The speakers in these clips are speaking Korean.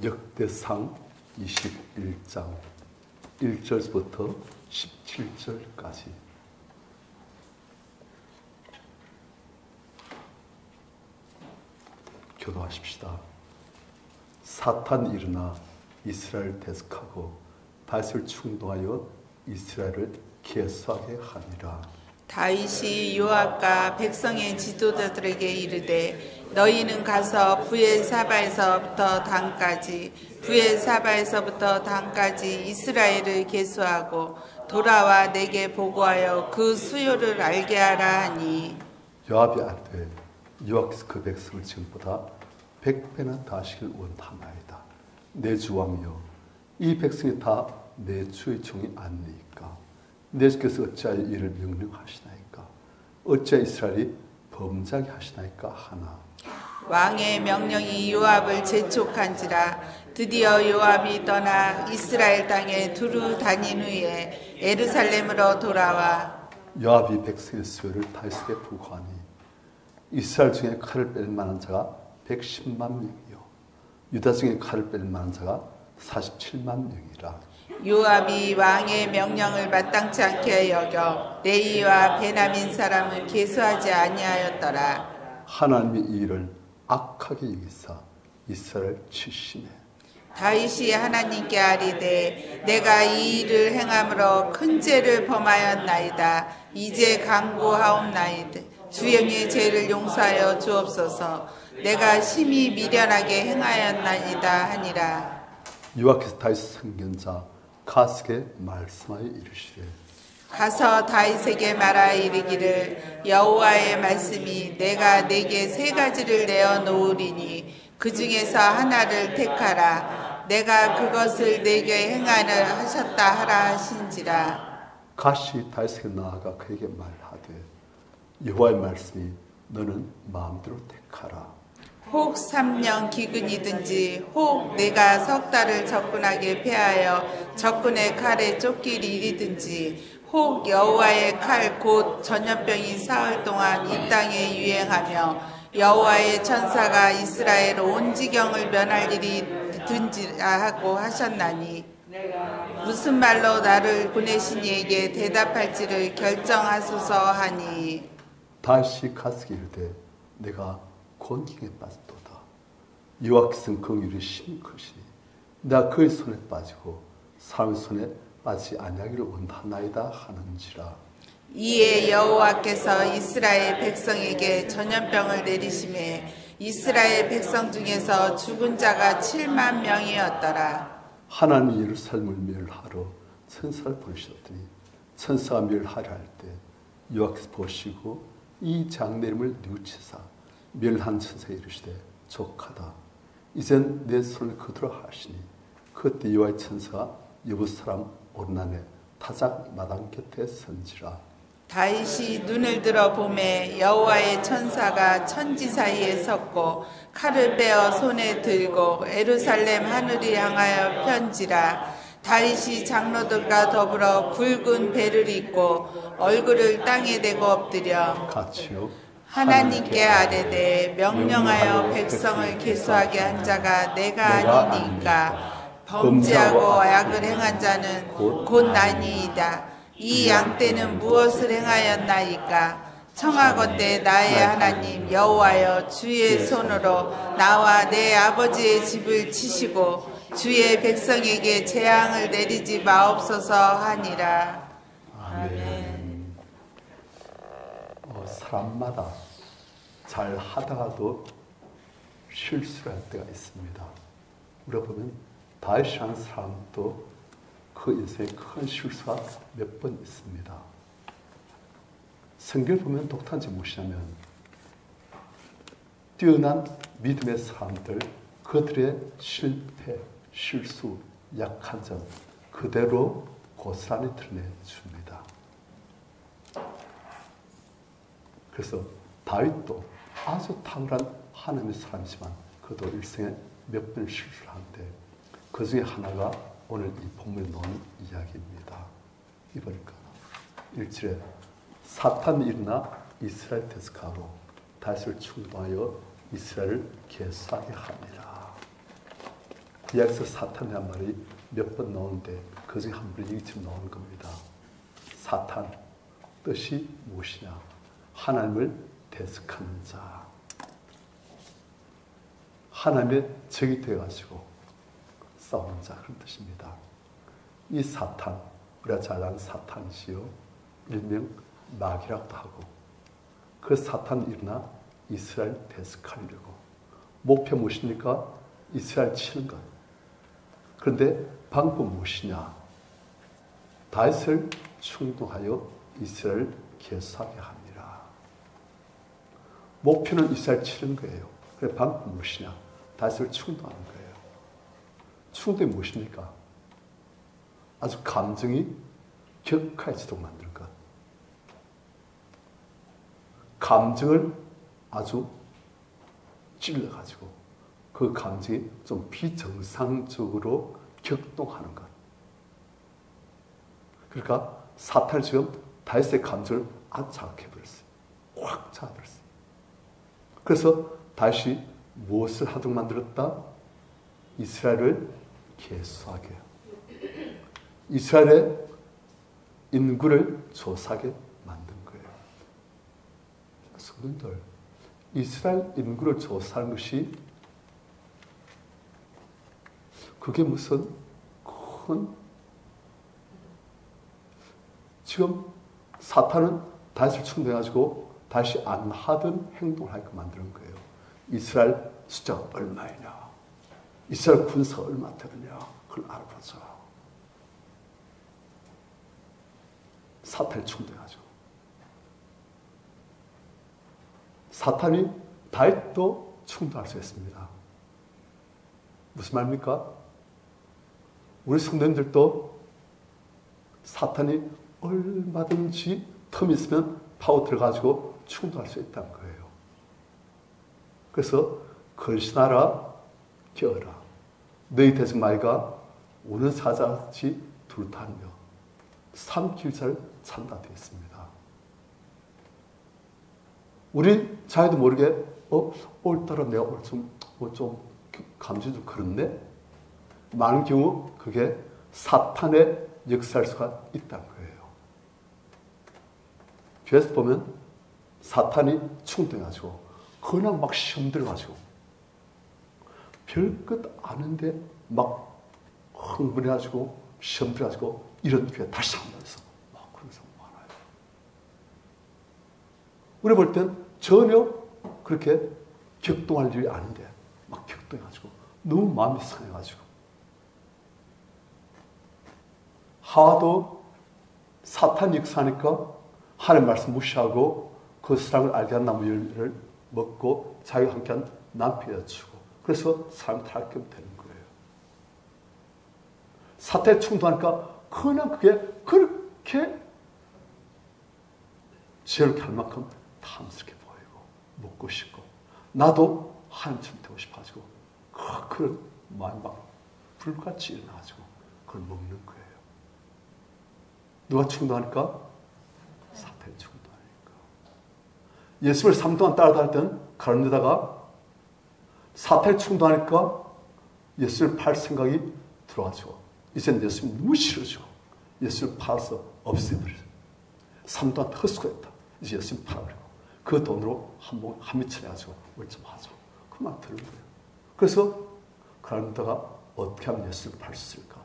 역대상 21장 1절부터 17절까지. 교도하십시다. 사탄 일어나 이스라엘 대적하고 다윗을 충동하여 이스라엘을 계수하게 하니라. 다윗이 요압과 백성의 지도자들에게 이르되 너희는 가서 브엘사바에서부터 단까지 브엘사바에서부터 단까지 이스라엘을 계수하고 돌아와 내게 보고하여 그 수요를 알게 하라 하니, 요압이 아뢰되 여호와께서 그 백성을 지금보다 100배나 더 하시길 원하나이다. 내 주 왕이여, 이 백성이 다 내 주의 종이 아니니까 내 주께서 어찌하여 이를 명령하시나이까? 어찌하여 이스라엘이 범죄하게 하시나이까 하나. 왕의 명령이 요압을 재촉한지라. 드디어 요압이 떠나 이스라엘 땅에 두루 다닌 후에 예루살렘으로 돌아와 요압이 백성의 수요를 다윗에게 보고하니 이스라엘 중에 칼을 뺄 만한 자가 110만 명이요 유다 중에 칼을 뺄 만한 자가 47만 명이라. 요압이 왕의 명령을 마땅치 않게 여겨 레이와 베냐민 사람을 계수하지 아니하였더라. 하나님이 이 일을 악하게 여기사 이스라엘 치시네. 다윗이 하나님께 아뢰되 내가 이 일을 행함으로 큰 죄를 범하였나이다. 이제 간구하옵나이다. 주영의 죄를 용서하여 주옵소서. 내가 심히 미련하게 행하였나이다 하니라. 여호와께서 다윗 선견자 갓에게 말씀하여 이르시되 가서 다윗에게 말하여 이르기를 여호와의 말씀이 내가 내게 세 가지를 내어 놓으리니 그 중에서 하나를 택하라. 내가 그것을 내게 행하라 하셨다 하라 하신지라. 갓이 다윗에게 나아가 그에게 말하되 여호와의 말씀이 너는 마음대로 택하라. 혹 3년 기근이든지 혹 내가 석 달을 적군하게 패하여 적군의 칼에 쫓길 일이든지 혹 여호와의 칼 곧 전염병이 사흘 동안 이 땅에 유행하며 여호와의 천사가 이스라엘 온 지경을 면할 일이든지 하고 하셨나니 무슨 말로 나를 보내신 이에게 대답할지를 결정하소서 하니, 다윗이 갓에게 이르되 내가 곤경에 빠졌도다. 여호와께서는 긍휼이 심히 크시니 내가 그의 손에 빠지고 사람의 손에 빠지지 아니하기를 원하나이다 하는지라. 이에 여호와께서 이스라엘 백성에게 전염병을 내리심에 이스라엘 백성 중에서 죽은 자가 7만 명이었더라. 하나님이 예루살렘을 멸하러 천사를 보내셨더니 천사가 멸하려 할 때 여호와께서 보시고 이 장내림을 뉘우치사 멸한 천사에 이르시되 족하다. 이젠 내 손을 거두라 하시니 그때 여호와의 천사가 여부 사람 오르난에 타작 마당 곁에 선지라. 다윗이 눈을 들어 보매 여호와의 천사가 천지 사이에 섰고 칼을 빼어 손에 들고 예루살렘 하늘을 향하여 편지라. 다윗이 장로들과 더불어 굵은 배를 입고 얼굴을 땅에 대고 엎드려 같이요 하나님께 아뢰되 명령하여 백성을 계수하게 한 자가 내가 아니니까 범죄하고 악을 행한 자는 곧 나니이다. 이 양떼는 무엇을 행하였나이까? 청하건대 나의 하나님 여호와여 주의 손으로 나와 내 아버지의 집을 치시고 주의 백성에게 재앙을 내리지 마옵소서 하니라. 아멘. 사람마다 잘 하다가도 실수를 할 때가 있습니다. 우리가 보면 다윗이라는 사람도 그 인생에 큰 실수가 몇 번 있습니다. 성경을 보면 독특한지 무엇이냐면 뛰어난 믿음의 사람들, 그들의 실패, 실수, 약한 점 그대로 고스란히 드러내줍니다. 그래서 다윗도 아주 탁월한 하나님의 사람이지만 그도 일생에 몇 번 실수를 하는데 그 중에 하나가 오늘 이 본문에 나오는 이야기입니다. 이보니까 1절에 사탄이 일어나 이스라엘 대적하고 다윗을 충동하여 이스라엘을 계수하게 하니라. 구약에서 사탄이란 말이 몇 번 나오는데 그 중에 한 번이 지금 나오는 겁니다. 사탄, 뜻이 무엇이냐? 하나님을 대적하는 자. 하나님의 적이 되어가지고 싸우는 자, 그런 뜻입니다. 이 사탄, 우리가 잘 아는 사탄이지요. 일명 마귀라고도 하고, 그 사탄이 일어나 이스라엘 대적하려고. 목표 무엇입니까? 이스라엘 치는 것. 그런데 방법 무엇이냐? 다윗을 충동하여 이스라엘을 개수하게 합니다. 목표는 이스라엘 치는 거예요. 그래 방법 무엇이냐? 다윗을 충동하는 거예요. 충동이 무엇입니까? 아주 감정이 격해지도록 만드는 것. 감정을 아주 찔러가지고 그 감정이 좀 비정상적으로 격동하는 것. 그러니까 사탄이 지금 다윗의 감정을 아주 자극해버렸어요. 확 자극해버렸어요. 그래서 다윗이 무엇을 하도록 만들었다? 이스라엘을 개수하게, 이스라엘의 인구를 조사하게 만든 거예요. 성도님들, 이스라엘 인구를 조사하는 것이 그게 무슨 큰, 지금 사탄은 다윗을 충동해가지고 다시 안 하던 행동을 하게 만드는 거예요. 이스라엘 숫자가 얼마이냐, 이스라엘 군사가 얼마 되느냐, 그걸 알아보자. 사탄이 충동해가지고. 사탄이 다윗도 충동할 수 있습니다. 무슨 말입니까? 우리 성도님들도 사탄이 얼마든지 틈이 있으면 파고 들어가지고 충동할 수 있다는 거예요. 그래서 걸신하라, 깨어라. 너희 대적마귀가 우는 사자같이 둘타하며 삼킬자를 찬다 되어 있습니다. 우리 자기도 모르게 오늘따라 내가 오늘 좀 감정이 좀 그렇네? 많은 경우 그게 사탄의 역사일 수가 있다는 거예요. 뒤에서 보면 사탄이 충동해가지고 그냥 막 시험 들어가지고 별것 아는데 막 흥분해가지고 시험 들어가지고 이런 뒤에 다시 한번해서 막 그런 사람 많아요. 우리 볼 땐 전혀 그렇게 격동할 일이 아닌데 막 격동해가지고 너무 마음이 상해가지고 하와도 사탄 역사니까 하나님 말씀 무시하고 그 사랑을 알게 한 나무 열매를 먹고 자기가 함께한 남편에 주고 그래서 사람 탈게 되는 거예요. 사탄에 충동하니까 그냥 그게 그렇게 지혜롭게 할 만큼 탐스럽게 보이고 먹고 싶고 나도 하나님처럼 되고 싶어가지고 그런 마음이 막 불같이 일어나가지고 그걸 먹는 거예요. 누가 충동하니까? 사탄이 충동하니까. 예수를 3년 동안 따라다닐 때는 가는 데다가 사탄이 충동하니까 예수를 팔 생각이 들어가지고 이제는 예수님 너무 싫어지고 예수를 팔아서 없애버려요. 3년 동안 헛수고했다. 이제 예수님 팔아버리고 그 돈으로 한 미천 해가지고 뭘 좀 하죠. 그 말 들은 거예요. 그래서 가는 데다가 어떻게 하면 예수를 팔 수 있을까?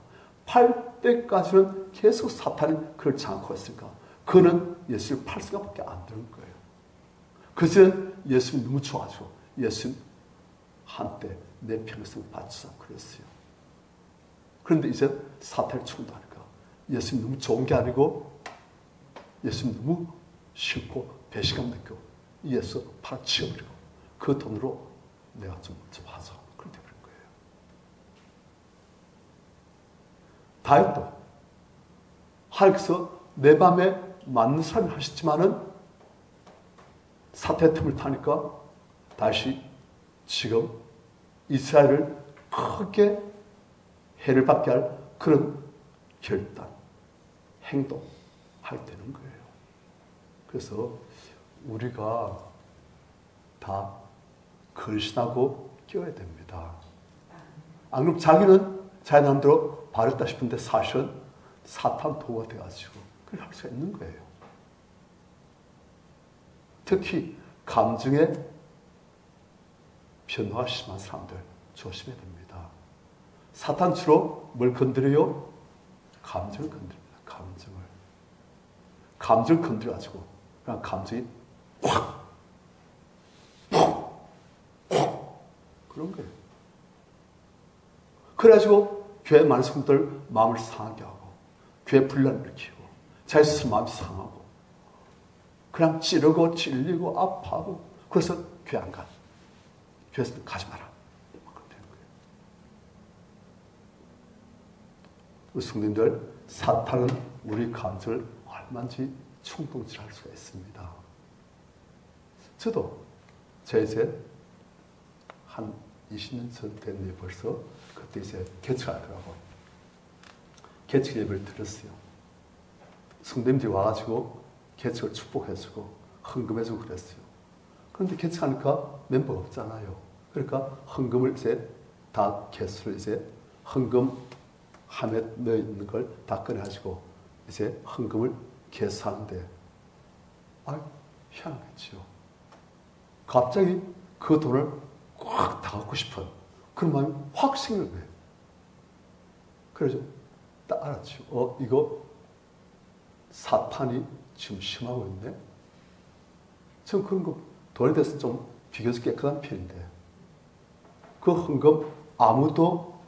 팔 때까지는 계속 사탄이 그걸 장악하고 있으니까 그는 예수를 팔 생각밖에 안 드는 거예요. 그래서 예수님 너무 좋아가지고 예수님 한때 내 평생 바치자 그랬어요. 그런데 이제 사탄이 충동하니까 예수님 너무 좋은 게 아니고 예수님 너무 싫고 배신감 느끼고 예수 팔아치워버리고 그 돈으로 내가 좀 하자. 그렇게 되는 거예요. 다윗도 하나님께서 내 맘에 맞는 사람을 하셨지만은 사태의 틈을 타니까 다시 지금 이스라엘을 크게 해를 받게 할 그런 결단, 행동 하게 되는 거예요. 그래서 우리가 다 걸신하고 끼워야 됩니다. 안 그럼 자기는 자기 나름대로 바랬다 싶은데 사실은 사탄 도가 돼가지고 그걸 할 수가 있는 거예요. 특히 감정에 변화가 심한 사람들 조심해야 됩니다. 사탄 주로 뭘 건드려요? 감정을 건드립니다. 감정을 건드려가지고 그냥 감정이 확 그런 거예요. 그래가지고 교회 많은 성도들 마음을 상하게 하고 교회 분란을 일으키고 자기 스스로 마음이 상하고 그냥 찌르고 찔리고 아파하고 그래서 교회 안 가. 교회에서 가지 마라. 그렇게 되는 거예요. 우리 성도님들, 사탄은 우리 감정을 얼마든지 충동질할 수가 있습니다. 저도 이제 한 20년 전 됐네요, 벌써. 그때 이제 개척하더라고요. 개척 예배를 들었어요. 성도님들이 와가지고 개척을 축복해주고 헌금해주고 그랬어요. 그런데 개척하니까 멤버가 없잖아요. 그러니까 헌금을 이제 다 개수를 이제 헌금 함에 넣어 있는 걸 다 꺼내가지고 이제 헌금을 개수하는데 희한하겠지요. 갑자기 그 돈을 꽉 다 갖고 싶은 그런 마음이 확 생기는 거예요. 그래서 딱 알았죠. 이거 사탄이 지금 심하고 있네. 전 그런 거 돈에 대해서 좀 비교적 깨끗한 편인데 그 헌금 아무도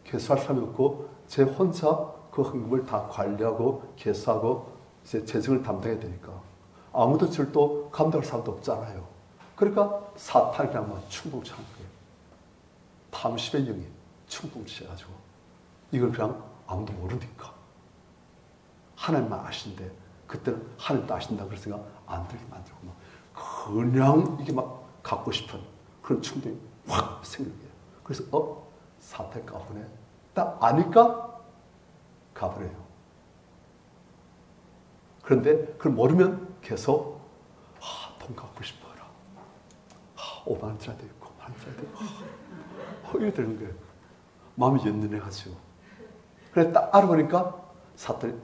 개수할 사람이 없고 제 혼자 그 헌금을 다 관리하고 개수하고 이제 재정을 담당해야 되니까 아무도 저를 또 감당할 사람도 없잖아요. 그러니까 사탄이 그냥 막 충동치는 거예요. 탐심의 영이 충동치해가지고 이걸 그냥 아무도 모르니까 하나님만 아시는데 그때는 하나님도 아신다 그랬으니까 안 들게 만들고 막 그냥 이게 막 갖고 싶은 그런 충동이 확 생기는 거예요. 그래서 사탄이 까부네. 딱 아니까 가버려요. 그런데 그걸 모르면 계속 돈 갖고 싶어라. 5만 원짜리도 있고 9만 원짜리도 있고 이게 되는 거예요. 마음이 연연해가지고. 그래 딱 알아보니까 사탄이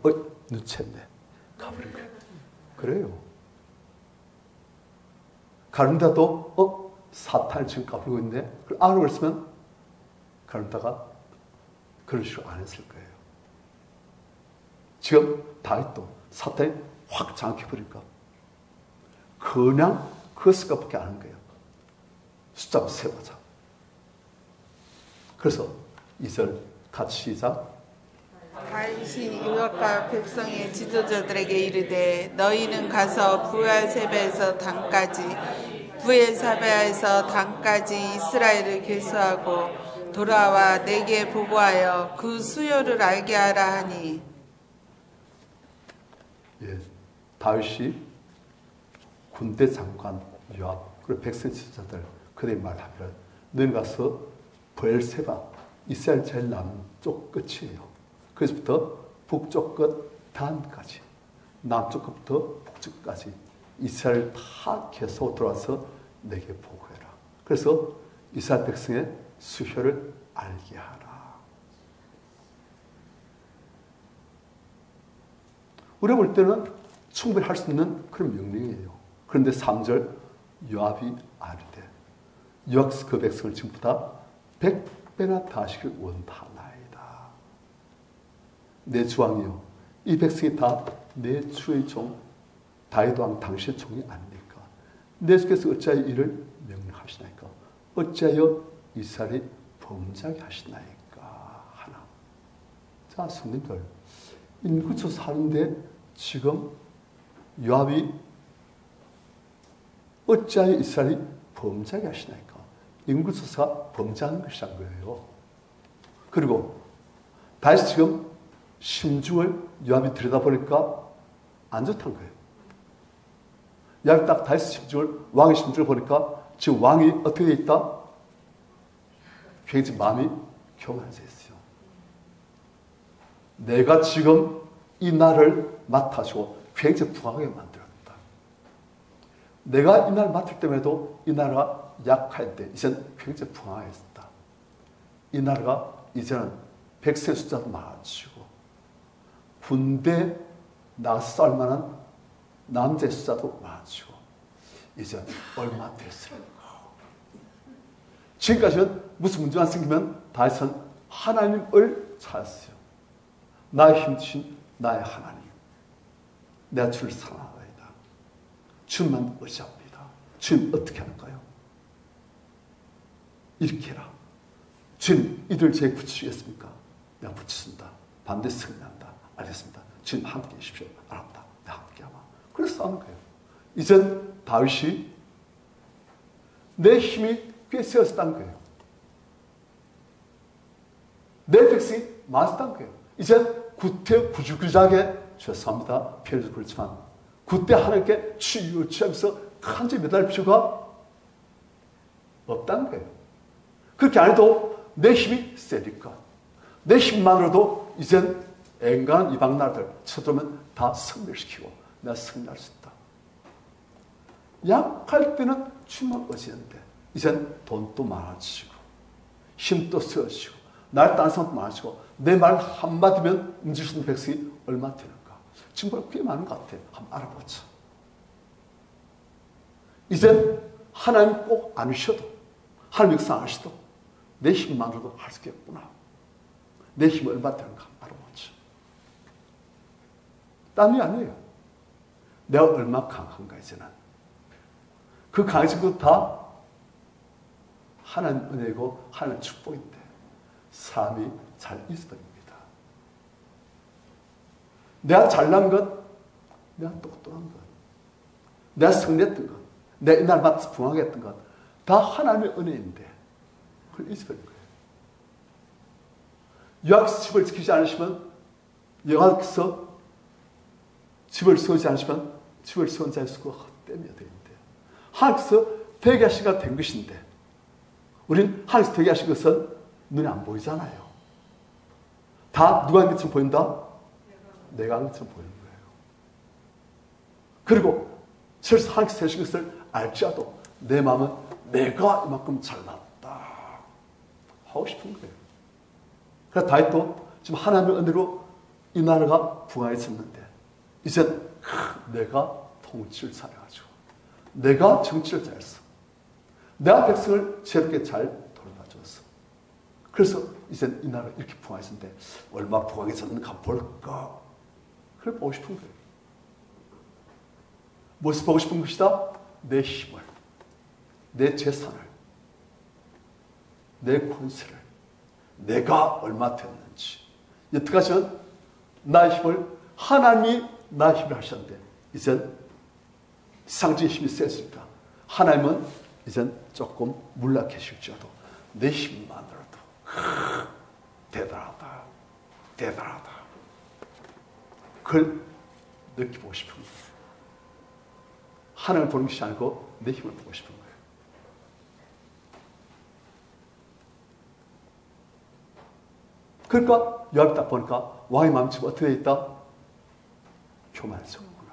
눈치챘네. 가버린 거예요. 그래요. 가는데도 사탄이 지금 까불고 있네. 그걸 알아버렸으면 가는다가 그런 식으로 안 했을 거예요. 지금 다윗도 사탄이 확 장악해버리니까 그냥 그 생각밖에 안 하는 거예요. 숫자 세보자. 그래서 2절 같이 시작. 다윗이 유압과 백성의 지도자들에게 이르되 너희는 가서 부엘세바에서 단까지 부엘사바에서 단까지 이스라엘을 계수하고 돌아와 내게 보고하여 그 수요를 알게 하라 하니. 다윗이 군대 장관 요압 그리고 백성 지도자들 그들의 말하기를 너희는 가서 부엘세바 이스라엘 제일 남쪽 끝이에요. 그래서부터 북쪽 끝 단까지 남쪽 끝부터 북쪽 끝까지 이스라엘 다 계속 돌아와서 내게 보고해라. 그래서 이스라엘 백성의 수효를 알게 하라. 우리가 볼 때는 충분히 할 수 있는 그런 명령이에요. 그런데 3절 요압이 아르되 요압 그 백성을 지금보다 100배나 다 하시길 원하나이다. 내 주왕이요 이 백성이 다 내 주의 종 다윗 왕 당신의 종이 아닙니까? 내 주께서 어찌하여 이를 명령하시나이까? 어찌하여 이스라엘이 범죄하게 하시나이까? 하나. 자, 성님들 인구조사 하는데 지금 요압이 어찌하여 이스라엘이 범죄하게 하시나이까? 인구조사가 범죄하는 것이란 거예요. 그리고 다시 지금 심중을 요압이 들여다보니까 안 좋다는 거예요. 요압이 딱 다시 심중을 왕의 심중을 보니까 지금 왕이 어떻게 돼 있다? 굉장히 마음이 교만해져 있어요. 내가 지금 이 나라를 맡아주고 굉장히 부강하게 만들었다. 내가 이 나라를 맡을 때에도 이 나라가 약할 때 이젠 굉장히 부강하였다. 이 나라가 이제는 백성의 숫자도 많아지고 군대 나가서 싸울 만한 남자의 숫자도 많아지고 이제 얼마 됐을까? 지금까지는 무슨 문제만 생기면 다윗은 하나님을 찾았어요. 나의 힘주신 나의 하나님, 내가 주를 사랑하나이다. 주님만 의지합니다. 주님 어떻게 할까요? 이렇게 해라. 주님 이들 제게 붙이시겠습니까? 내가 붙이신다. 반드시 승리한다. 알겠습니다. 주님 함께 계십시오. 알았다. 내가 함께 하마. 그래서 싸우는 거예요. 이젠 다윗이 내 힘이 꽤 세웠다는 거예요. 내 백성이 많았다는 거예요. 이제 구태구주구장에 죄송합니다. 표현도 그렇지만 그때 하나님께 취하면서 간절히 매달릴 필요가 없다는 거예요. 그렇게 안 해도 내 힘이 세니까 내 힘만으로도 이젠 앵간한 이방 나라들 쳐들어오면 다 승멸시키고 내가 승리할 수 있다. 약할 때는 주만 의지했는데 이젠 돈도 많아지고 힘도 세워지고 날 따는 사람도 많아지고 내 말 한마디면 움직일 수 있는 백성이 얼마나 되는가. 지금 꽤 많은 것 같아요. 한번 알아보자. 이젠 하나님 꼭 안 오셔도 하나님 역사 안 하셔도 내 힘만으로도 할 수 있겠구나. 내 힘이 얼마나 되는가 한번 알아보자. 딴 일 아니에요. 내가 얼마나 강한가 이제는. 그 강해진 것도 다 하나님 은혜고 하나님 축복인데 사람이 잘 있어버립니다. 내가 잘난 것, 내가 똑똑한 것, 내가 승리했던 것, 내가 이날 맞서 부하게 했던 것, 다 하나님의 은혜인데 그걸 잊어버린 거예요. 여호와께서 집을 지키지 않으시면, 여호와께서 집을 세우지 않으시면 집을 세운 자의 수가 헛되며 되는데, 하나님께서 되게 하시가 된 것인데 우린 하나님께서 되게 하신 것은 눈에 안 보이잖아요. 다 누가 한 것처럼 보인다? 내가 한 것처럼 보이는 거예요. 그리고 실수 하나님께서 하신 것을 알지라도 내 마음은 내가 이만큼 잘났다 하고 싶은 거예요. 그래서 다윗도 지금 하나님의 은혜로 이 나라가 부강해졌는데 이제 내가 통치를 잘해가지고 내가 정치를 잘했어. 내가 백성을 제대로 잘 돌봐줬어. 그래서 이제 이 나라 이렇게 부강해졌는데 얼마 부강해졌는가 볼까? 그걸 보고 싶은 거예요. 무엇을 보고 싶은 것이다? 내 힘을, 내 재산을, 내 권세를, 내가 얼마 됐는지. 여태까지는 나의 힘을 하나님이 나의 힘을 하셨는데 이젠 상징의 힘이 세지니까 하나님은 이젠 조금 물락해질지라도 내 힘만으로도 대단하다, 대단하다. 그걸 느껴보고 싶은 거예요. 하나님을 보는 것이 아니고 내 힘을 보고 싶은 거예요. 그러니까 요압이 딱 보니까 왕의 마음이 지금 어떻게 되어 있다? 교만해졌구나.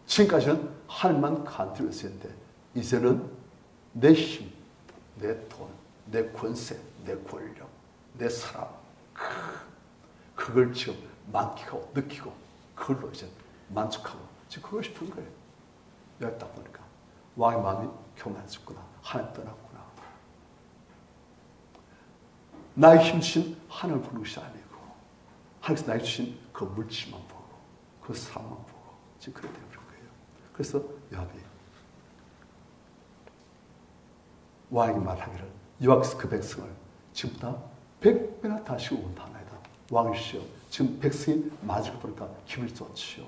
지금까지는 하나님만 간절히 했는데 이제는 내 힘, 내 돈, 내 권세, 내 권력, 내 사람 그걸 지금 만끽하고 느끼고 그걸로 이제 만족하고 지금 그러고 싶은 거예요. 여기 딱 보니까 왕의 마음이 교만해졌구나. 하나님 떠났구나. 나의 힘 주신 하나님을 보는 것이 아니고 하나님께서 나에게 주신 그 물질만 보고 그 사람만 보고 지금 그렇게 되어버린 거예요. 그래서 요압이 왕에게 말하기를 여호와께서 그 백성을 지금보다 100배나 다시 원하나이다. 왕이시여 지금 백성이 맞을 거 보니까 기분이 좋지요.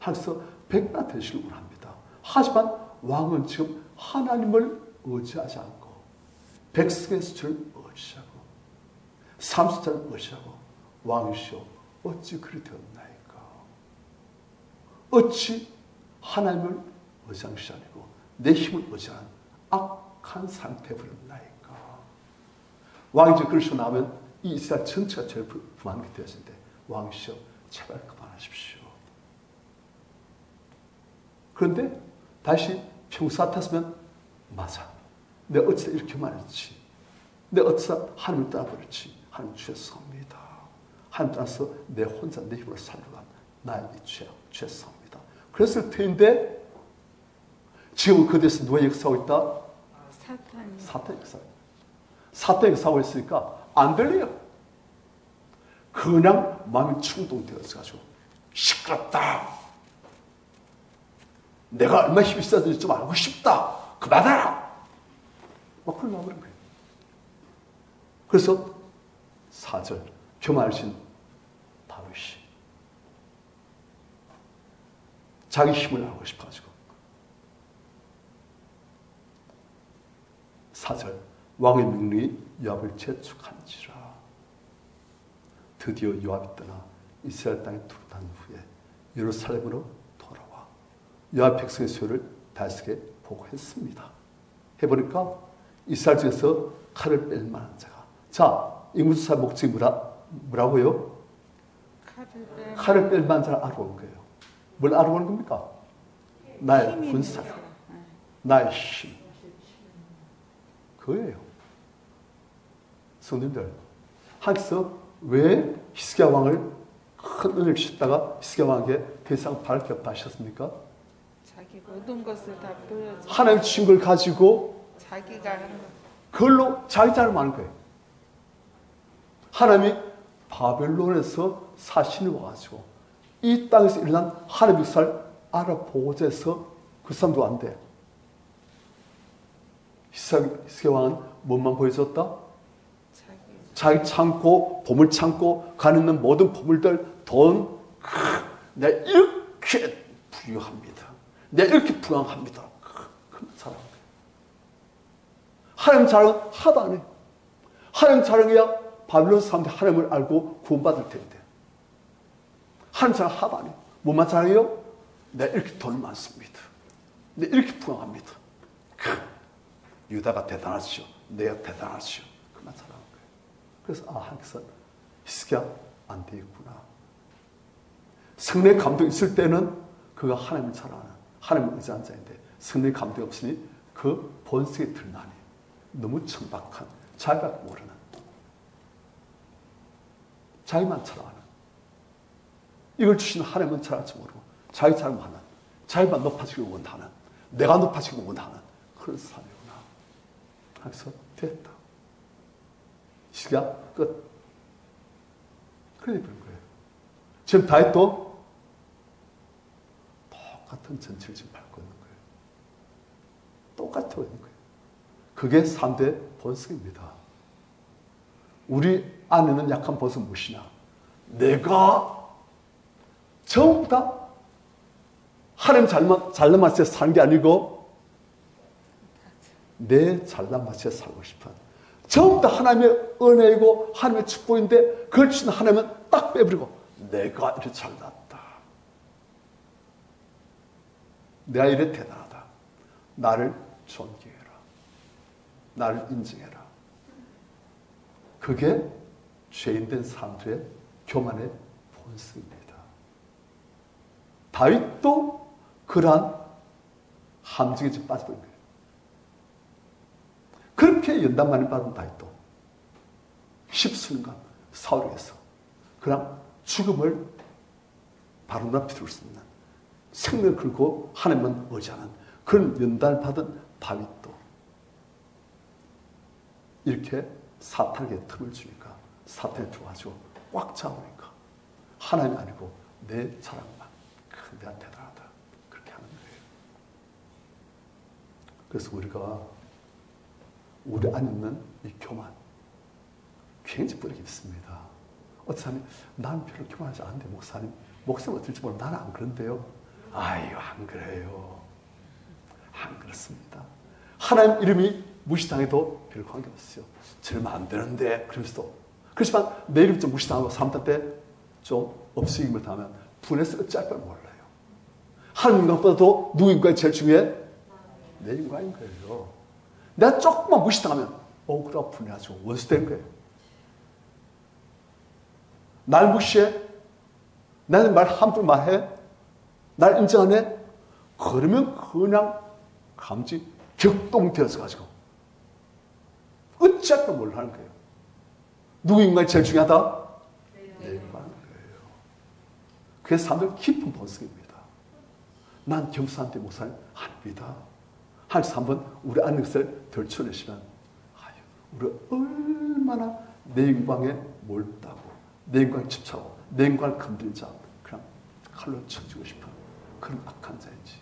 하나님께서 100배나 되시길 원합니다. 하지만 왕은 지금 하나님을 의지하지 않고 백성의 수를 의지하고 삶 숫자를 의지하고 왕이시여 어찌 그리 되었나이까. 어찌 하나님을 의지하는 것이 아니고 내 힘을 의지하는 악한 상태에 버렸나이까. 왕이 이제 그러시고 나면 이 이스라엘 전체가 제일 부만하게 되었는데 왕이시여 제발 그만하십시오. 그런데 다시 평소 같았으면 맞아. 내가 어찌 이렇게 말했지. 내 어쩌다 하나님을 떠나버렸지. 하나님 죄송합니다. 하나님 떠나서 내 혼자 내 힘으로 살려간 나의 죄송합니다. 그랬을 텐데 지금 그 데서 누가 역사하고 있다? 사탄이 역사하고 있다. 사탄이 역사하고 있으니까 안 들려요. 그냥 마음이 충동되어서 가지고 시끄럽다. 내가 얼마나 힘이 있었는지 좀 알고 싶다. 그만하라. 막 그런 마음을 한 거예요. 그래서 4절 교만하신 다윗이 자기 힘을 알고 싶어가지고 4절 왕의 명령이 요압을 재촉한지라. 드디어 요압이 떠나 이스라엘 땅에 투르한 후에 예루살렘으로 돌아와 요압 백성의 소요를 다윗에게 보고했습니다. 해보니까 이스라엘 중에서 칼을 뺄 만한 자가, 자, 인구조사 목적이 뭐라고요? 칼을 뺄 만한 자를 알아보는 거예요. 뭘 알아보는 겁니까? 나의 군사력, 나의 힘. 그거예요. 성도님들, 하나님께서 왜 히스기야 왕을 큰 은혜를 주셨다가 히스기야 왕에게 더 이상 바랄 게 없다 하셨습니까? 자기 모든 것을 다 보여줘. 하나님 주신 걸 가지고 자기가 하는 그걸로 자기 자를 많은 거예요. 하나님이 바벨론에서 사신이 와가지고 이 땅에서 일어난 하나님의 역사를 알아보고자 해서 그 사람도 안 돼. 히스기야 왕은 뭐만 보여줬다? 자기 창고, 보물 창고, 가는 있는 모든 보물들, 돈, 내가 이렇게 부유합니다. 내가 이렇게 부강합니다. 그런 사람. 하나님 자랑은 하도 안 해. 하나님 자랑이야 바빌론 사람들 하나님을 알고 구원받을 텐데. 하나님 자랑 하도 안 해. 뭐만 자랑해요? 내가 이렇게 돈 많습니다. 내가 이렇게 부강합니다. 유다가 대단하죠. 내가 대단하죠. 그만 자랑하는 거예요. 그래서 하나님께서 히스기야 안 되겠구나. 성령의 감동이 있을 때는 그가 하나님을 자랑하는, 하나님을 의지한 자인데 성령의 감동이 없으니 그 본성이 드러나니 너무 천박한, 자기가 모르는, 자기만 자랑하는, 이걸 주신 하나님은 자랑하지 모르고 자기 자랑하는, 자기만 높아지기를 원하는, 내가 높아지기를 원하는 그런 사람이구나. 그래서 됐다. 시기야 끝. 그래 버린 거예요. 지금 다윗도 똑같은 전치를 지금 밟고 있는 거예요. 똑같아 있는 거예요. 그게 3대 본성입니다. 우리 안에는 약한 본성은 무엇이냐? 내가 전부 다 하나님 잘난 맛에 사는 게 아니고 내 잘난 맛에 살고 싶은, 전부 다 하나님의 은혜이고 하나님의 축복인데 그걸 주신 하나님은 딱 빼버리고 내가 이렇게 잘났다. 내가 이래 대단하다. 나를 존경해라. 나를 인정해라. 그게 죄인된 사람들의 교만의 본성입니다. 다윗도 그러한 함정에 지금 빠져버린 거예요. 그렇게 연단만을 받은 다윗도 10순간 사울에게서 그냥 죽음을 바로 눈앞에 둘 수 있는, 생명을 걸고 하나님만 의지하는 그런 연단을 받은 다윗도 이렇게 사탄에게 틈을 주니까 사탄에 들어가지고 꽉 잡으니까 하나님이 아니고 내 자랑만, 내가 대단하다, 그렇게 하는 거예요. 그래서 우리가 우리 안에 있는 이 교만 굉장히 뿌리 깊습니다. 어떤 사람이 나는 별로 교만하지 않은데 목사님 어떨지 모르고 나는 안 그런데요. 아유, 안 그래요. 안 그렇습니다. 하나님 이름이 무시당해도 별 관계없어요. 절만 안 되는데 그러면서도. 그렇지만 내 이름 좀 무시당하고 삶 때 좀 없으임을 당하면 분해서 어찌할 걸 몰라요. 하나님 인간보다도 누구 인간이 제일 중요해? 내 인간인 거예요. 내가 조금만 무시당하면 억울하고 분해하죠. 원수 되는 거예요. 날 무시해? 나는 말 함부로 말해? 날 인정 안 해? 그러면 그냥 감지 격동되어서 가지고 어찌할까 몰라하는 거예요. 누구 인간이 제일 중요하다? 내 인간인 거예요. 그래서 사람들 깊은 본성입니다. 난 겸사한테 목사님 아닙니다. 하나님께서 한번 우리 안는 것을 덜쳐내시면 우리 얼마나 내 영광에 몰두하고 내 영광에 집착하고 내 영광을 건드린 자 그냥 칼로 쳐주고 싶은 그런 악한 자인지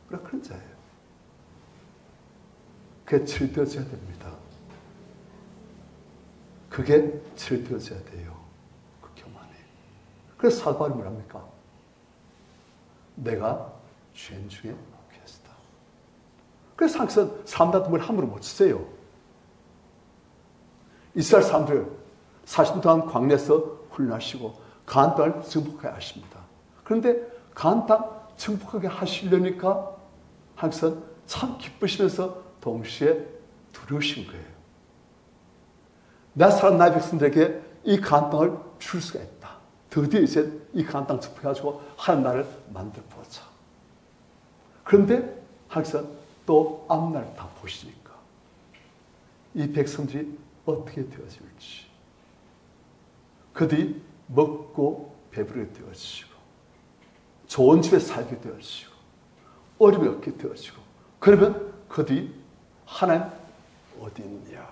그런 자예요. 그게 처리되어져야 됩니다. 그게 처리되어져야 돼요. 그 교만이. 그래서 사도 바울이 뭐랍니까? 내가 죄인 중에 괴하시다. 그래서 항상 사람들한테 뭘 함부로 못 치세요. 이스라엘 사람들 40년 동안 광야에서 훈련하시고 가나안 땅을 정복하게 하십니다. 그런데 가나안 땅 정복하게 하시려니까 항상 참 기쁘시면서 동시에 두려우신 거예요. 나 사람 나의 백성들에게 이 가나안 땅을 줄 수가 있다. 드디어 이제 이 가나안 땅 정복해가지고 하나님 나라를 만들어 보자. 그런데 항상 또 앞날 다 보시니까 이 백성들이 어떻게 되어질지 그들이 먹고 배부르게 되어지고 좋은 집에 살게 되어지고 어림이 없게 되어지고 그러면 그들이 하나님 어디 있냐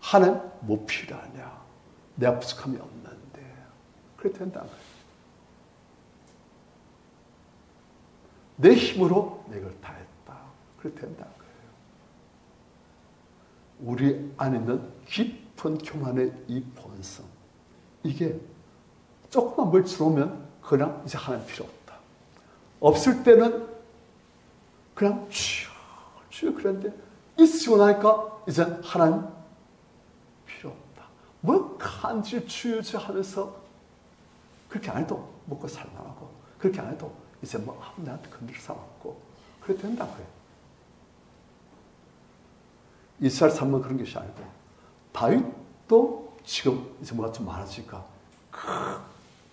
하나님 뭐 필요하냐 내가 부족함이 없는데 그렇게 된다는 거예요. 내 힘으로 내 걸 다 했다 그렇게 된다는 거예요. 우리 안에 있는 깊은 교만의 이 본성 이게 조금만 뭘 들어오면 그냥 이제 하나님 필요 없다. 없을 때는 그냥 주여 그랬는데 있으고 나니까 이제 하나님 필요 없다. 뭐 간질 주여주 하면서 그렇게 안 해도 먹고 살만하고 그렇게 안 해도 이제 뭐 나한테 건드릴 사람 없고 그렇게 된다고요. 이스라엘 사람은 그런 것이 아니고 다윗도 지금 이제 뭐가 좀 많아지니까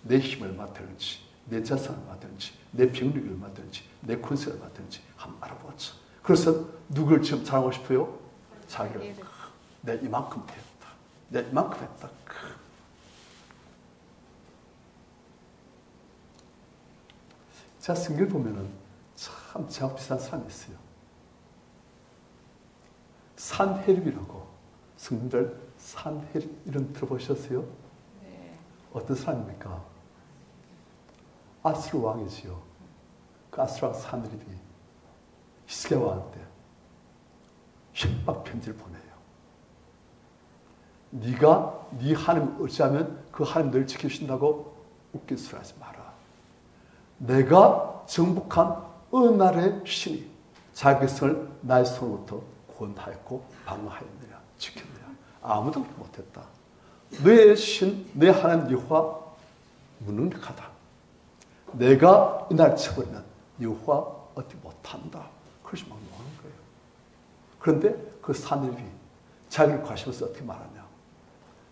내 힘을 얼마 되는지 내 자산을 얼마 되는지 내 병력이 얼마 되는지 내 권세가 얼마 되는지 한번 알아보자. 그래서 누굴 지금 자랑하고 싶어요? 자기를 내 이만큼 했다. 내 이만큼 했다. 제가 성경을 보면은 참 제가 비슷한 사람이 있어요. 산헤립이라고 성들 산헤립 이름 들어보셨어요? 네. 어떤 사람입니까? 아스루 왕이지요. 그 아스루 왕 산헤립이 히스기야 왕한테 협박 편지를 보내요. 네가 네 하나님 의지하면 그 하나님 널 지켜주신다고 웃긴 소리 하지 마라. 내가 정복한 어느 나라의 신이 자기 백성을 나의 손으로부터 구원하였고 방어하였느냐 지켰느냐 아무도 못했다. 너의 신 내 하나님 여호와 무능력하다. 내가 이날 쳐버리면 여호와 어떻게 못한다. 그러지 막 나오는 거예요. 그런데 그 산헤립이 자기를 과시면서 어떻게 말하냐.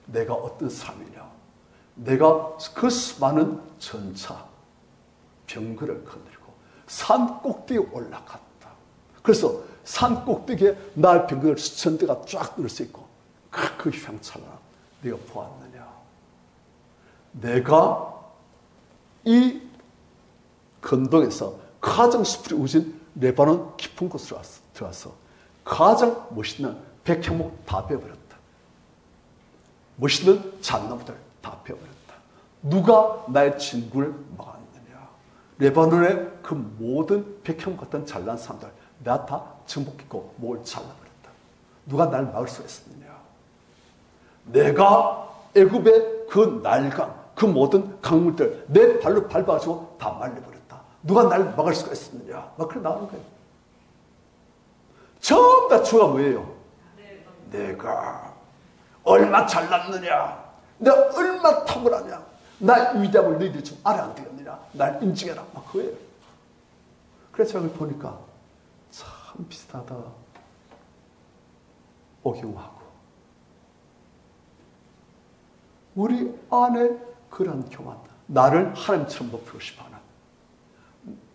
내가 어떤 사람이냐. 내가 그 수많은 전차 병거를 거느리고 산 꼭대기에 올라갔다. 그래서 산 꼭대기에 날 병거를 수천 대가 쫙 늘을 수 있고 그 휘황찬란함 네가 보았느냐. 내가 이 건동에서 가장 숲이 우진 레바논 깊은 곳으로 들어와서 가장 멋있는 백향목 다 베어버렸다. 멋있는 잣나무들 다 베어버렸다. 누가 나의 진군을 막았느냐. 레바논의 그 모든 백향목 같은 잘난 사람들 내가 다 정복했고 목을 잘라버렸다. 누가 날 막을 수 있었느냐. 내가 애굽의 그 날강 그 모든 강물들 내 발로 밟아가지고 다 말려버렸다. 누가 날 막을 수가 있었느냐. 막 그래 나오는 거예요. 전부 다 주가 뭐예요? 내가 얼마 잘났느냐. 내가 얼마 탁월하냐. 나의 위대함을 너희들이 좀 알아 안 되겠느냐. 날 인증해라. 막 그거예요. 그래서 저걸 보니까 참 비슷하다. 오경하고 우리 안에 그런 교만, 나를 하나님처럼 높이고 싶어하는,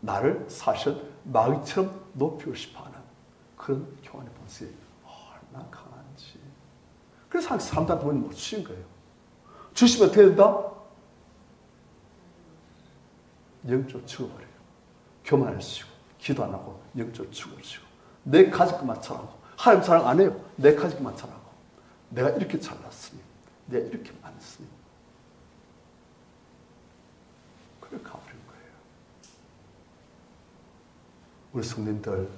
나를 사실 마귀처럼 높이고 싶어하는 그런 교만의 본성이 얼마나 강한지. 그래서 항상 사람들한테 못 주신 거예요. 주시면 어떻게 된다? 영적으로 죽어버려요. 교만해지고 기도 안 하고 영적으로 죽어버리고 내 가족만 잘하고 하나님 사랑 안 해요. 내 가족만 잘하고 내가 이렇게 잘났으니 내가 이렇게 많으니 그렇게 가버린 거예요. 우리 성도님들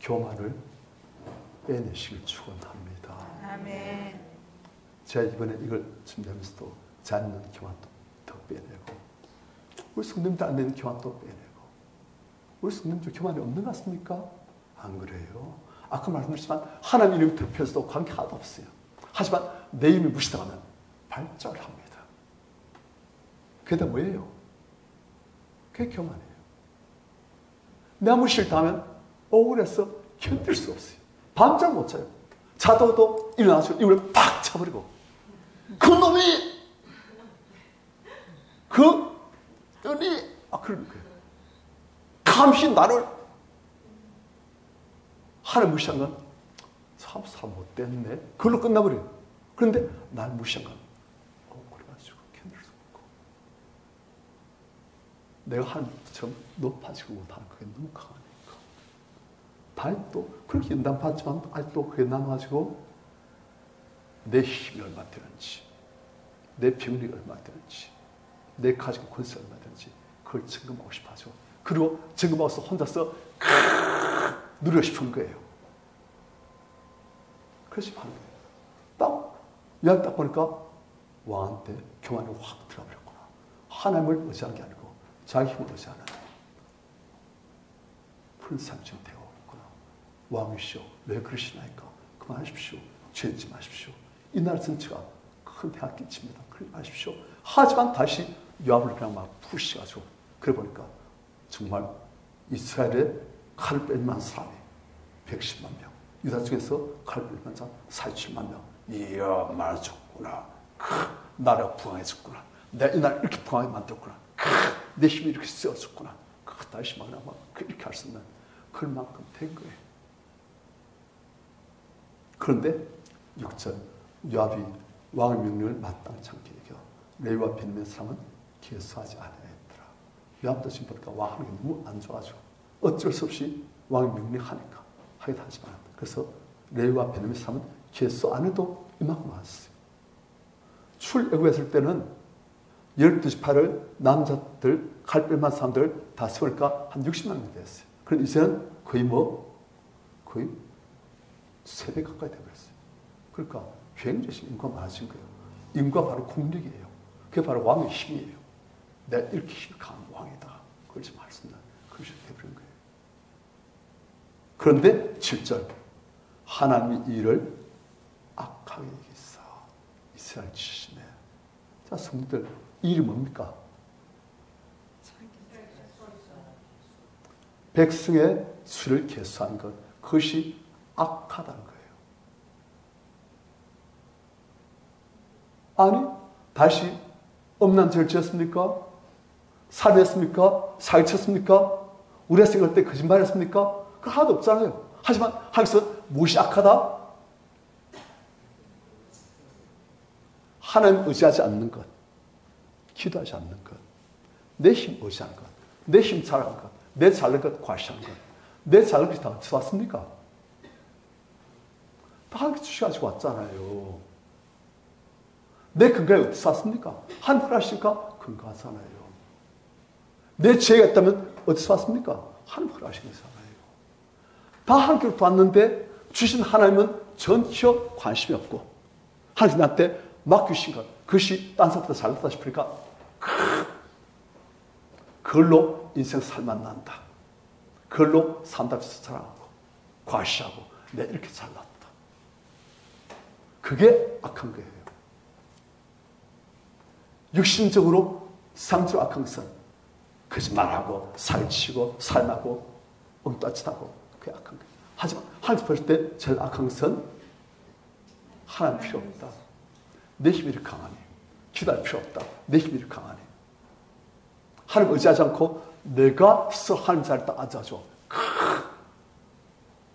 교만을 빼내시길 축원합니다. 아멘. 제가 이번에 이걸 준비하면서도 자는 교만도 더 빼내고 우리 성도님들 안 되는 교만도 빼내고 우리 성도님들 교만이 없는 것 같습니까? 안 그래요. 아까 말씀드렸지만 하나님 이름이 덮여서도 관계 하나도 없어요. 하지만 내 이름이 무시당하면 발작을 합니다. 그게 다 뭐예요? 그게 교만이에요. 내가 무시를 당하면 억울해서 견딜 수 없어요. 밤잠 못 자요. 자다가도 일어나서 이걸 팍 쳐버리고 그놈이 그놈이 그런 거예요. 감히 나를 하나님 무시한 건 참 못됐네. 그걸로 끝나버려요. 그런데 날 무시한 건 그래가지고 견딜 수 없고 내가 하나님처럼 높아지고 못하는 그게 너무 강하니까 다행히 그렇게 연단받지만 아직도 그게 남아가지고 내 힘이 얼마 되는지 내 병력이 얼마 되는지 내 가지고 권세가 얼마 되는지 그걸 점검하고 싶어 하죠. 그리고 점검하고서 혼자서 누리고 싶은 거예요. 그래서 하는 거예요. 이야기 딱 보니까 왕한테 교만이 확 들어버렸구나. 하나님을 의지하는 게 아니고 자기 힘을 의지하는 불상처럼 되어오는구나. 왕이시오. 왜 그러시나이까? 그만하십시오. 죄짓지 마십시오. 이 나라 전체가 큰 해가 끼칩니다. 그러지 마십시오. 하지만 다시 요압을 그냥 막 푸시가지고 그래 보니까 정말 이스라엘에 칼을 뺀 만한 사람이 110만 명. 유다 중에서 칼을 뺀 만한 사람 47만 명. 이야 많아졌구나. 나라가 부강해졌구나. 내가 이 나라 이렇게 부강하게 만들었구나. 내 힘이 이렇게 쓰여졌구나. 다시 막 이렇게 할 수 있는 그만큼 된 거예요. 그런데 6절 요압이 왕의 명령을 마땅치 않게 여겨 레위와 베냐민 사람은 계수하지 아니하였더라. 요압도 지금 보니까 왕 하는 게 너무 안 좋아가지고 어쩔 수 없이 왕의 명령하니까 하기도 하지만 그래서 레위와 베냐민 사람은 계수 안 해도 이만큼 왔어요. 출애굽했을 때는 12지파를 남자들 칼뺄만 사람들 다 세우니까 한 60만 명 됐어요. 그런데 이제는 거의 거의 3배 가까이 되어버렸어요. 그러니까 굉장히 인구가 많아진 거예요. 인구가 바로 국력이에요. 그게 바로 왕의 힘이에요. 내가 이렇게 힘이 강한 왕이다. 그걸 지금 할 수 있는 그런 식으로 되어버린 거예요. 그런데 7절 하나님이 이를 악하게 여기사 이스라엘 지시네. 자, 성도들 이 일이 뭡니까? 백성의 수를 계수한 것, 그것이 악하다는 거예요. 아니, 다시 엄난 죄를 지었습니까? 살해했습니까? 사기쳤습니까? 우리가 생각할 때 거짓말했습니까? 그거 하나도 없잖아요. 하지만 하나님께서 무엇이 악하다? 하나님 의지하지 않는 것, 기도하지 않는 것, 내 힘 의지하는 것, 내 힘 잘하는 것, 내 잘난 것 과시하는 것, 내 잘난 것이 다 어디서 왔습니까? 다 하나님께 주셔가지고 왔잖아요. 내 근거에 어디서 왔습니까? 하나님 허락하시니까 근거하잖아요. 내 죄가 있다면 어디서 왔습니까? 하나님 허락하신 거잖아요. 다 하나님께로부터 왔는데 주신 하나님은 전혀 관심이 없고 하나님 나한테 맡기신 것, 그것이 딴 사람보다 잘났다 싶으니까 그걸로 인생 살만 난다. 그걸로 산답해서 자랑하고 과시하고 내가 이렇게 잘났다. 그게 악한 거예요. 육신적으로 상처로 악한 것은 거짓말하고 살치고 살나고 엉따짓하고 그게 악한 거예요. 하지만 하나님 볼 때 제일 악한 것은 하나님 필요 없다. 내 힘이 이렇게 강하니 기도할 필요 없다. 내 힘이 이렇게 강하니 하나님 의지하지 않고 내가 스스로 하나님 자리에 딱 앉아줘.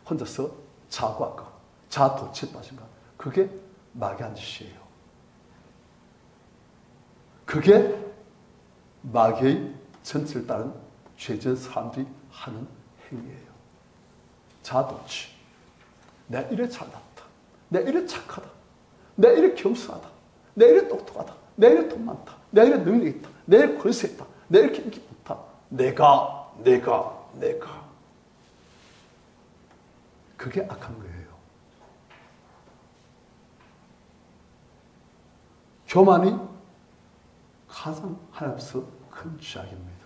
혼자서 자고하고 자아 도취에 빠진 것. 그게 마귀한 짓이에요. 그게 마귀의 전체를 따른 죄진 사람들이 하는 행위예요. 자아 도취. 내가 이래 잘났다. 내가 이래 착하다. 내가 이래 겸손하다. 내가 이래 똑똑하다. 내가 이래 돈 많다. 내가 이래 능력이 있다. 내가 이래 권세 있다. 내가 이렇게 인기 많다. 내가. 그게 악한 거예요. 교만이 가장 하나님께서 큰 죄악입니다.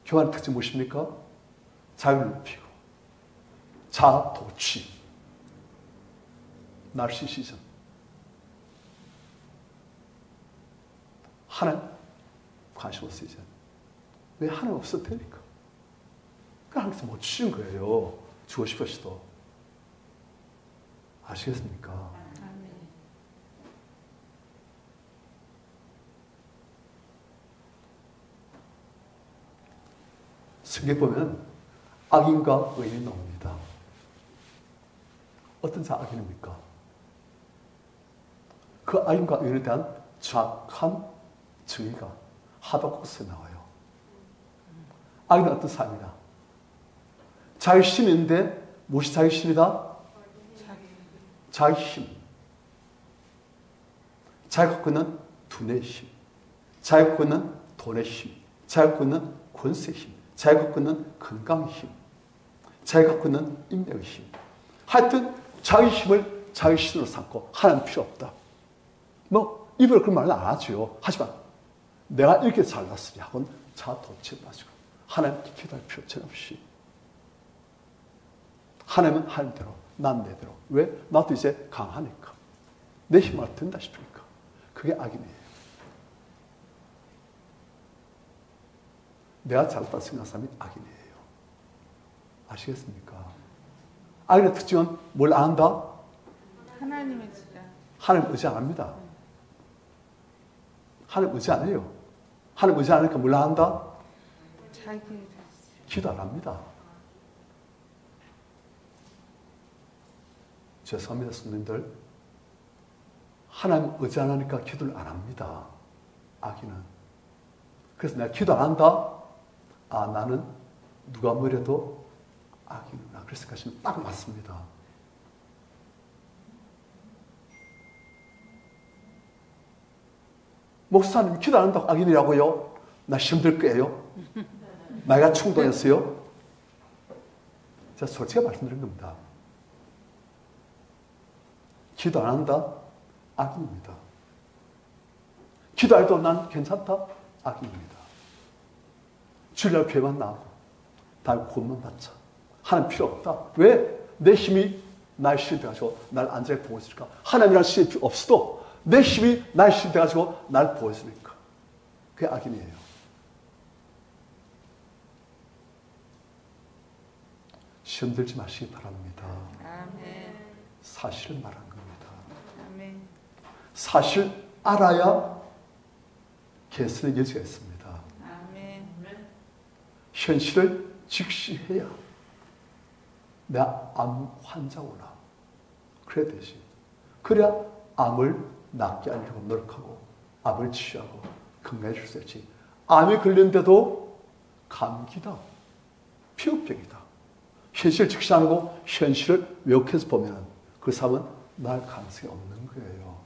교만의 특징이 무엇입니까? 자유를 높이고 자아 도취, 나르시시즘. 하나님 관심 없어요. 이제. 왜 하나님 없어도 되니까. 그러니까 하나님께서 못 주신 거예요. 주고 싶으시도. 아시겠습니까? 성경 보면 악인과 의인이 나옵니다. 어떤 자 악인입니까? 그 악인과 의인에 대한 정확한 정의가 하박국서에 나와요. 악인은 어떤 사람이냐? 자기 힘인데 무엇이 자기 힘이다? 자기 힘. 자기가 갖고 있는 두뇌의 힘. 자기가 갖고 있는 돈의 힘. 자기가 갖고 있는 권세의 힘. 자기가 갖고 있는 건강의 힘. 자기가 갖고 있는 인맥의 힘. 하여튼 자기 힘을 자기 신으로 삼고 하나님 필요 없다. 뭐 입으로 그런 말은 안 하죠. 하지만 내가 이렇게 잘났으니 하고는 자아 도취에 빠지고 하나님께 기도할 필요 전혀 없이 하나님은 하나님대로 난 내대로. 왜? 나도 이제 강하니까. 내 힘을 든다 싶으니까. 그게 악이네요. 내가 잘났다 생각하는 사람이 악이네요. 아시겠습니까? 악인의 특징은 뭘 안 한다? 하나님의 지라. 하나님 의지 안 합니다. 하나님 의지 안 해요. 하나님 의지 안 하니까 뭘 안 한다? 기도 안 합니다. 죄송합니다, 성도님들. 하나님 의지 안 하니까 기도를 안 합니다. 악인은. 그래서 내가 기도 안 한다? 아, 나는 누가 뭐래도 악인이구나. 그래서 가시면 딱 맞습니다. 목사님 기도 안 한다고 악인이라고요? 나 힘들 거예요? 나이가 충동했어요? 제가 솔직히 말씀드린 겁니다. 기도 안 한다? 악인입니다. 기도해도 난 괜찮다? 악인입니다. 주일날 교회만 나오고 다음에 구원만 받자. 하나님 필요 없다. 왜? 내 힘이 나의 신이 돼가지고 날 안전하게 보고 있으니까. 하나님이라는 신이 필요 없어도 내 힘이 나의 신이 돼가지고 날 보고 있으니까. 그게 악인이에요. 시험 들지 마시기 바랍니다. 아멘. 사실을 말하는 겁니다. 아멘. 사실 알아야 개선의 여지가 있습니다. 아멘. 현실을 직시해야 내가 암 환자구나. 그래야 되지. 그래야 암을 낫게 하려고 노력하고 암을 치유하고 건강해질 수 있지. 암이 걸렸는데도 감기다. 피부병이다. 현실을 직시 안 하고 현실을 왜곡해서 보면 그 사람은 날 가능성이 없는 거예요.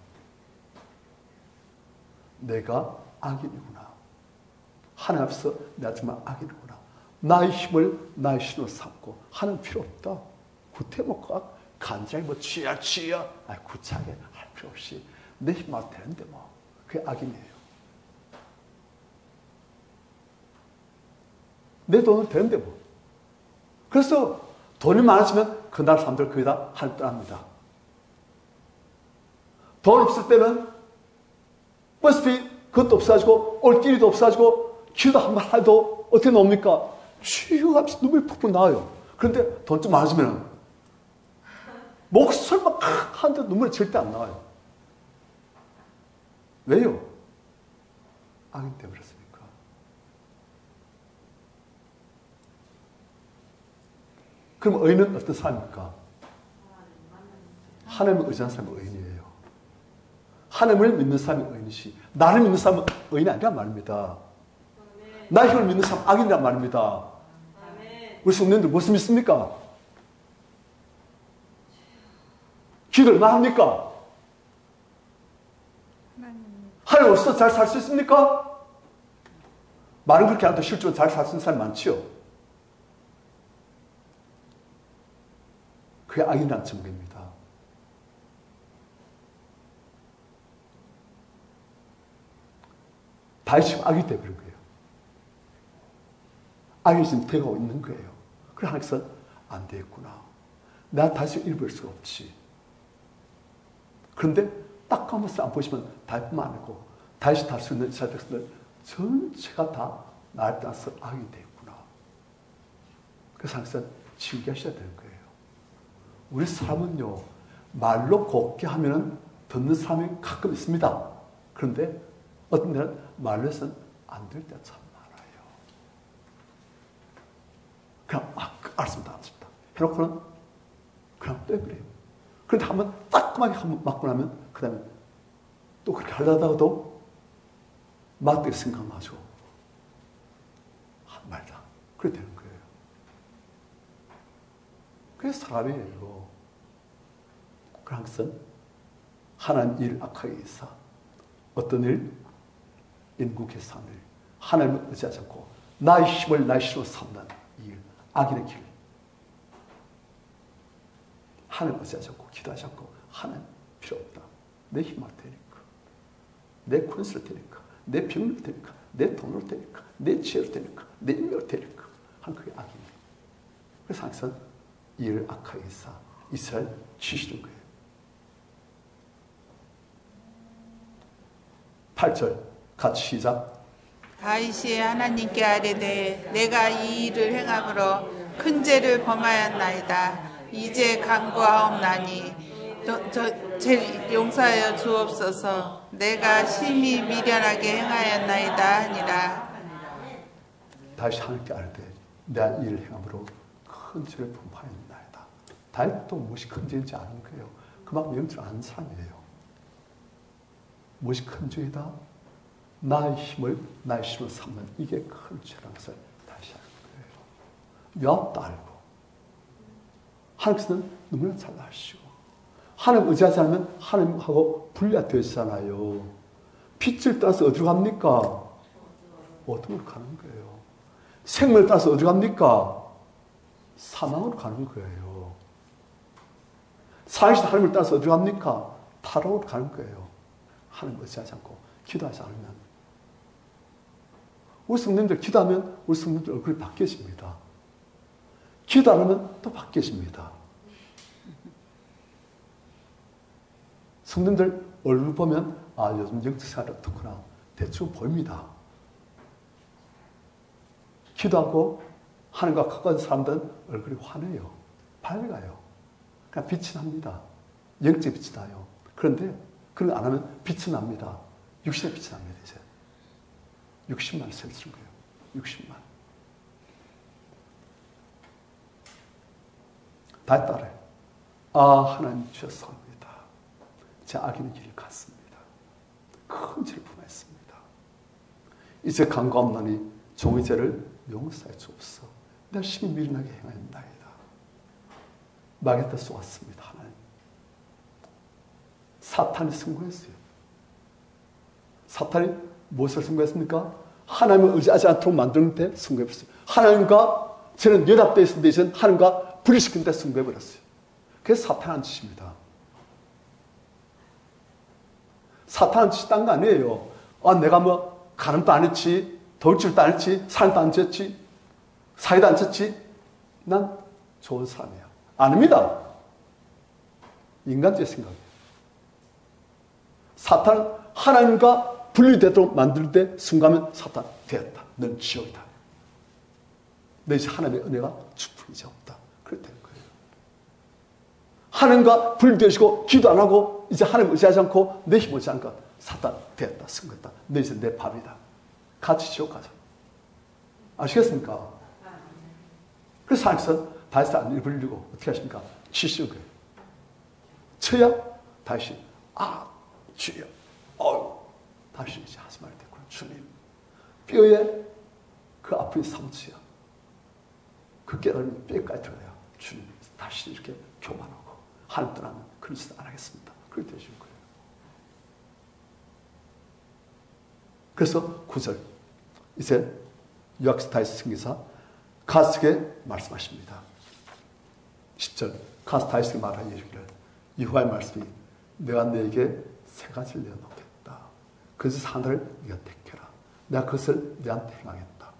내가 악인이구나. 하나님 앞에서 내가 정말 악인이구나. 나의 힘을 나의 신으로 삼고 하는 필요 없다. 구태먹고 간장이 뭐 취야. 구차하게 할 필요 없이 내 힘만 되는데 뭐. 그게 악인이에요. 내 돈은 되는데 뭐. 그래서 돈이 많아지면 그날 사람들 거의 다 하나님 떠납니다. 돈 없을 때는 버스비 그것도 없어가지고 올 길이도 없어가지고 기도 한 번 해도 어떻게 나옵니까? 쥐가 눈물이 푹푹 나와요. 그런데 돈 좀 많아지면 목소리 막 하는데 눈물이 절대 안 나와요. 왜요? 악인 때문에 그렇습니까? 그럼 의인은 어떤 사람입니까? 하나님을 의지하는 사람이 의인이에요. 하나님을 믿는 사람이 의인이시, 나를 믿는 사람은 의인이 아니란 말입니다. 나의 힘을 믿는 사람은 악인이란 말입니다. 우리 성도님들 무엇을 믿습니까? 기도를 나 합니까? 하나님 없어서 잘 살 수 있습니까? 말은 그렇게 하는데 실제로 잘 살 수 있는 사람이 많지요. 그게 악인이라는 증거입니다. 다윗이 지금 악이 되어버린 거예요. 악이 지금 되고 있는 거예요. 그래서 하나님께서 안 되겠구나. 내가 다시 잃어버릴 수가 없지. 그런데 딱 가면서 안 보시면 다윗뿐만 아니고 다윗이 다룰 수 있는 이스라엘 백성들 전체가 다 나를 따라서 악이 되겠구나. 그래서 하나님께서 징계하셔야 되는 거예요. 우리 사람은요, 말로 곱게 하면은 듣는 사람이 가끔 있습니다. 그런데 어떤 데는 말로 해서는 안 될 때가 참 많아요. 그냥 알았습니다, 알았습니다 해놓고는 그냥 빼버려요. 그런데 한번 따끔하게 한번 맞고 나면 그 다음에 또 그렇게 하려다가도 맞대기 생각나죠. 말다. 그렇게 되는 거예요. 그래서 사람이에요. 그러한 하나님 일 악하게 해서 어떤 일, 인구 계산을 하나님을 의지하지 않고 나의 힘을 나의 힘으로 삼는 일, 악인의 길. 하나님을 의지하지 않고 기도하지 않고 하나님 필요 없다. 내 힘을 되니까, 내 권세를 되니까, 내 병력을 되니까, 내 돈으로 되니까, 내 지혜로 되니까, 내 인력으로 되니까 하는 그게 악이에요. 그래서 항상 이를 악하게 해서 이스라엘 치시는 거예요. 8절 같이 시작. 다윗이 하나님께 아뢰되 내가 이 일을 행함으로 큰 죄를 범하였나이다. 이제 간구하옵나니 제 용서하여 주옵소서. 내가 심히 미련하게 행하였나이다 하니라. 다윗이 하나님께 아뢰되 내가 이 일을 행함으로 큰 죄를 범하였나이다. 다윗도 무엇이 큰 죄인지 아는 거예요. 그만큼 영적으로 아는 사람이에요. 무엇이 큰 죄이다? 나의 힘을 나의 힘으로 삼는 이게 큰 죄라는 것을 다시 아는 거예요. 요압도 알고 하나님께서는 너무나 잘 아시고 하나님 의지하지 않으면 하나님하고 분리가 되잖아요. 빛을 따라서 어디로 갑니까? 어둠으로 가는 거예요. 생명을 따라서 어디로 갑니까? 사망으로 가는 거예요. 살아계신 하나님을 따라서 어디로 갑니까? 타락으로 가는 거예요. 하나님 의지하지 않고 기도하지 않으면. 우리 성도님들 기도하면 우리 성도님들 얼굴이 바뀌어집니다. 기도 안 하면 또 바뀌어집니다. 성도님들 얼굴 보면 아 요즘 영적 생활이 어떻구나 대충 보입니다. 기도하고 하나님과 가까운 사람들은 얼굴이 환해요. 밝아요. 그냥 빛이 납니다. 영적 빛이 나요. 그런데 그런 거 안 하면 빛이 납니다. 육신의 빛이 납니다. 이제 60만 세를 쓴 거예요. 60만. 다 따라요. 아 하나님 주셨사옵니다. 제 악인의 길을 갔습니다. 큰 죄를 범했습니다. 이제 간구하옵나니 종의 죄를 용서해 주옵소서. 내가 심히 미련하게 행하였나이다. 마귀한테 쏘았습니다. 하나님. 사탄이 승부했어요. 사탄이 무엇을 승부했습니까? 하나님을 의지하지 않도록 만드는 데 승부해버렸어요. 하나님과 저는 연합되어 있을 때 저는 하나님과 분리시키는 데 승부해버렸어요. 그래서 사탄한 짓입니다. 사탄한 짓이 딴 거 아니에요. 아, 내가 뭐 가늠도 안 했지, 돌질도 안 했지, 살도 안 쳤지, 사기도 안 쳤지. 난 좋은 사람이야. 아닙니다. 인간적인 생각이에요. 사탄은 하나님과 분리되도록 만들 때 순간은 사탄 되었다. 넌 지옥이다. 너 이제 하나님의 은혜가 주풍이 이제 없다. 그렇게 되는 거예요. 하나님과 분리되시고 기도 안 하고 이제 하나님 의지하지 않고 내 힘 의지하는 것 사탄 되었다. 승거했다. 너 이제 내 밥이다. 같이 지옥 가자. 아시겠습니까? 그래서 하나님께서 다시 안 입으려고 어떻게 하십니까? 치시는 거예요. 쳐야 다시 주여 다시 이제 하지 말아야 되구나. 주님 뼈에 그 아픔이 상처야. 그 깨달음이 뼈까지 들어야 주님 다시 이렇게 교만하고 하나님 떠나면 그런 짓 안 하겠습니다. 그렇게 되시는 거예요. 그래서 9절 이제 요약스타이스 승기사 가스에게 말씀하십니다. 10절 가스타이스가 말하여 이르기를 여호와의 말씀이 내가 너에게 세 가지를 내어놓겠다. 그래서 하나를 네가 택해라. 내가 그것을 너한테 행하겠다.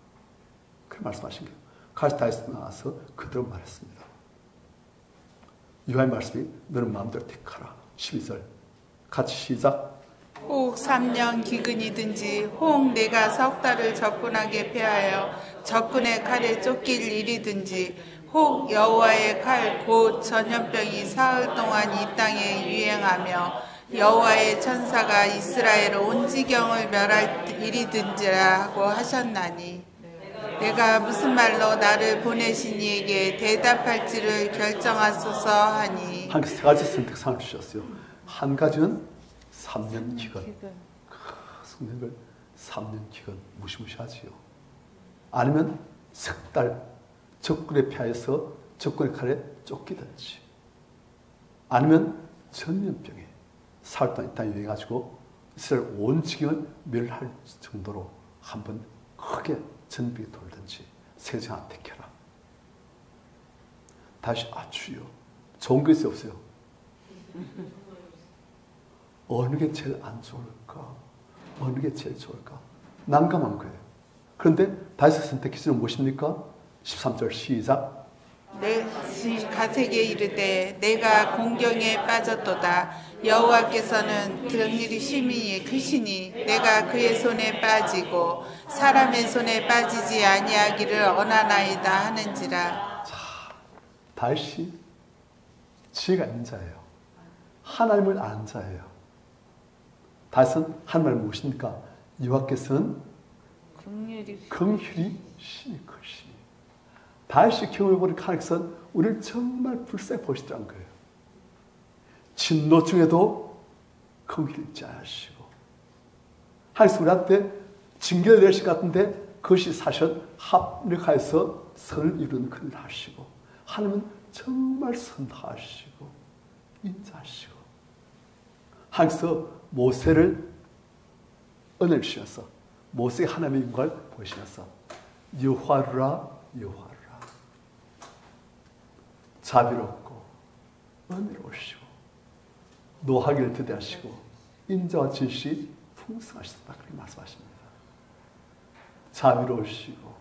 그렇게 말씀하신 거예요. 가스타이스 나와서 그대로 말했습니다. 여호와의 말씀이 너는 마음대로 택하라. 12절 같이 시작. 혹 3년 기근이든지 혹 내가 석 달을 적군하게 패하여 적군의 칼에 쫓길 일이든지 혹 여호와의 칼 곧 전염병이 사흘 동안 이 땅에 유행하며 여호와의 천사가 이스라엘 온 지경을 멸할 일이든지라 하고 하셨나니 내가 무슨 말로 나를 보내신 이에게 대답할지를 결정하소서 하니 한 세 가지 선택상을 주셨어요. 한 가지는 3년 기간. 성령을 3년 기간 무시무시하지요. 아니면 석 달 적군에 패하여서 적군의 칼에 쫓기든지 아니면 전염병에 사흘 동안 이 땅에 유행해가지고 이스라엘 온 지경을 멸할 정도로 한번 크게 전염병이 돌든지 세 중 하나 택해라. 다시 주여 좋은 것이 없어요. 어느 게 제일 안 좋을까? 어느 게 제일 좋을까? 난감한 거예요. 그런데 다시 선택기준은 무엇입니까? 13절 시작. 가세게 이르되 내가 공경에 빠졌도다. 여호와께서는 등일이 심히 크시니 내가 그의 손에 빠지고 사람의 손에 빠지지 아니하기를 원하나이다 하는지라. 자, 다시 지혜가 있는 자예요. 하나님을 아는 자예요. 다시는 하나님을 무엇입니까? 여호와께서는 긍휼이 심히 크시니 다시 경험해 보니까 하나님께서는 우리를 정말 불쌍히 보시더라는 거예요. 진노 중에도 긍휼히 있지 않으시고 하나님께서 우리한테 징계를 내실 것 같은데 그것이 사실 합력하여서 선을 이루는 그런 일을 하시고 하나님은 정말 선하시고 인자하시고 하나님께서 모세를 은혜를 주셔서 모세의 하나님의 영광을 보시면서 여호와라 여호와라 자비롭고 은혜로우시고 노하기를 드대하시고 인자와 진실이 풍성하시다 그렇게 말씀하십니다. 자비로우시고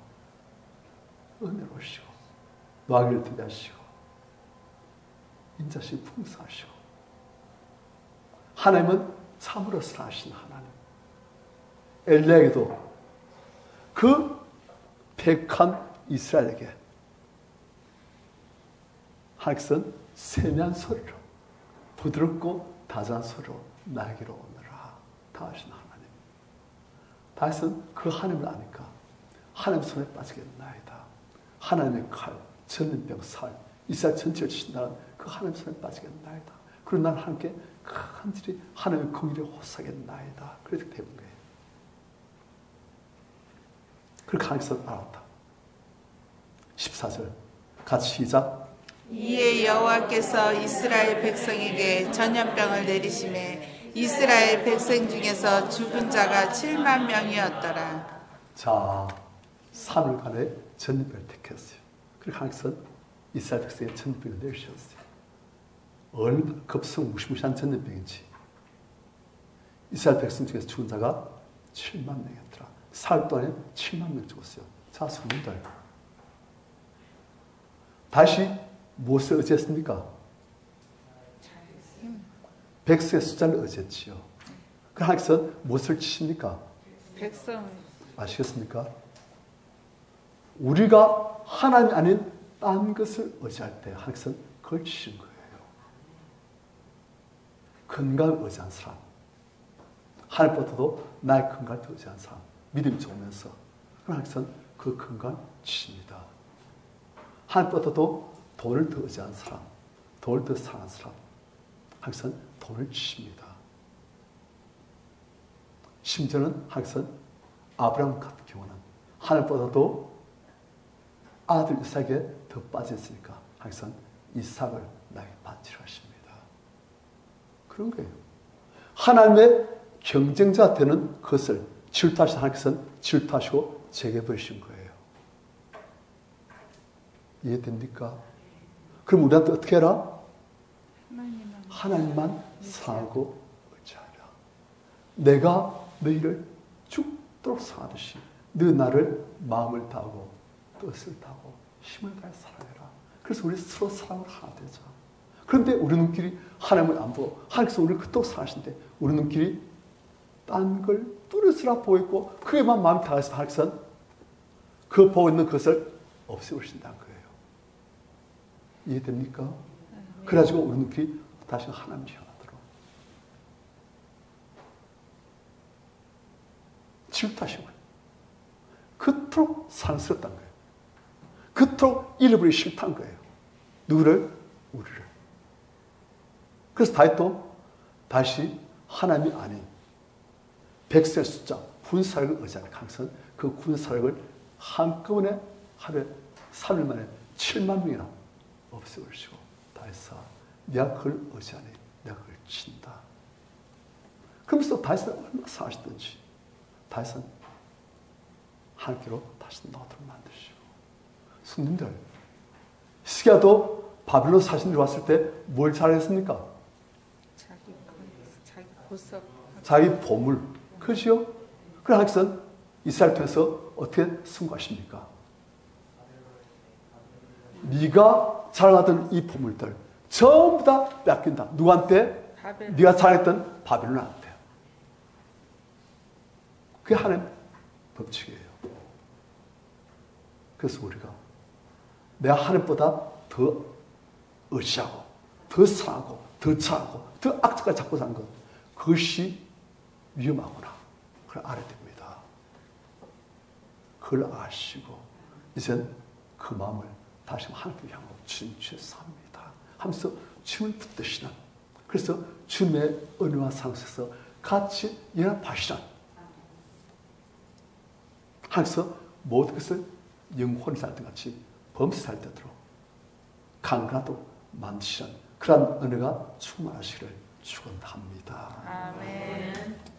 은혜로우시고 노하기를 드대하시고 인자심이 풍성하시고 하나님은 참으로 선하신 하나님. 엘리야에게도 그 백한 이스라엘에게 하나님께서는 세미한 소리로 부드럽고 다정한 소리로 나에게로 오너라 다 하신 하나님. 다윗은 그 하나님을 아니까 하나님 손에 빠지겠나이다. 하나님의 칼, 전염병, 살, 이스라엘 전체를 치신다는 그 하나님 손에 빠지겠나이다. 그리고 나는 하나님께 간절히 하나님의 긍휼에 호소하겠나이다. 그렇게 되는 거예요. 그렇게 하나님께서 알았다. 14절 같이 시작. 이에 여호와께서 이스라엘 백성에게 전염병을 내리심에 이스라엘 백성 중에서 죽은 자가 7만 명이었더라. 자, 3일간의 전염병을 택했어요. 그리고 하나님께서 이스라엘 백성의 전염병을 내리셨어요. 얼마나 급성 무시무시한 전염병인지 이스라엘 백성 중에서 죽은 자가 7만 명이었더라. 사흘 동안에 7만 명 죽었어요. 자, 성도들 다시 무엇을 의지했습니까? 백성의 숫자를 의지했지요. 그 하나님께서 무엇을 치십니까? 백성. 아시겠습니까? 우리가 하나님이 아닌 딴 것을 의지할 때 하나님께서는 그걸 치신 거예요. 건강을 의지한 사람, 하나님보다도 나의 건강을 더 의지한 사람, 믿음이 좋으면서 하나님께서는 그 건강을 치십니다. 하나님보다도 돈을 더 의지한 사람, 돈을 더 사랑하는 사람, 항상 돈을 치십니다. 심지어는 항상 아브라함 같은 경우는 하늘보다도 아들 이삭에 더 빠졌으니까 항상 이삭을 나에게 바치라 하십니다. 그런 거예요. 하나님의 경쟁자 되는 것을 질투하신 하나님께서는 질투하시고 제게버리신 거예요. 이해됩니까? 그럼 우리한테 어떻게 해라? 하나님만 사하고 의지하라. 내가 너희를 죽도록 사하듯이 너 나를 마음을 다하고 뜻을 다하고 힘을 다해 사랑해라. 그래서 우리 서로 사랑을 하나 되자. 그런데 우리 눈길이 하나님을 안 보고 하나님께서 우리를 그토록 사랑하시는데 우리 눈길이 딴 걸 뚜렷으로 보고 있고 그에만 마음이 다해서 하나님께서는 그 보고 있는 것을 없애버리신다는 거예요. 이해됩니까? 그래가지고 우리 눈길이 다시 하나님을 향하도록 질투하신 거예요. 그토록 사랑스럽다는 거예요. 그토록 잃어버리기 싫다는 거예요. 누구를? 우리를. 그래서 다윗도 다시 하나님이 아닌 백성의 숫자, 군사력을 의지하는 항상 그 군사력을 한꺼번에 하루에 3일 만에 7만 명이나 없애버리시고 다윗아 내가 그걸 의지하니 내가 그걸 친다. 그러면서 다윗은 얼마나 사하시든지 다윗은 하나님께로 다시 나오도록 만드시고 손님들 히스기야도 바빌론 사신들이 왔을 때 뭘 잘했습니까? 자기 보석, 자기 보물, 그죠? 그래 하나님께서는 이스라엘 통해서 어떻게 승부하십니까? 네가 자랑하던 이 보물들 전부 다 뺏긴다. 누구한테? 네가 자랑했던 바빌론한테. 그게 하나님 법칙이에요. 그래서 우리가 내가 하나님보다 더 의지하고 더 사랑하고 더 잘하고 더 악착까지 잡고 사는 것 그것이 위험하구나. 그걸 알아야 됩니다. 그걸 아시고 이젠 그 마음을 다시 하나님께 향하고 주님 주에서 삽니다 하면서 주님을 붙드시는 그래서 주님의 은혜와 사랑 속에서 같이 연합하시는 하면서 모든 것을 영혼이 살 때 같이 범시 살 때도록 강하도록 만드시는 그러한 은혜가 충만하시기를 축원합니다. 아멘.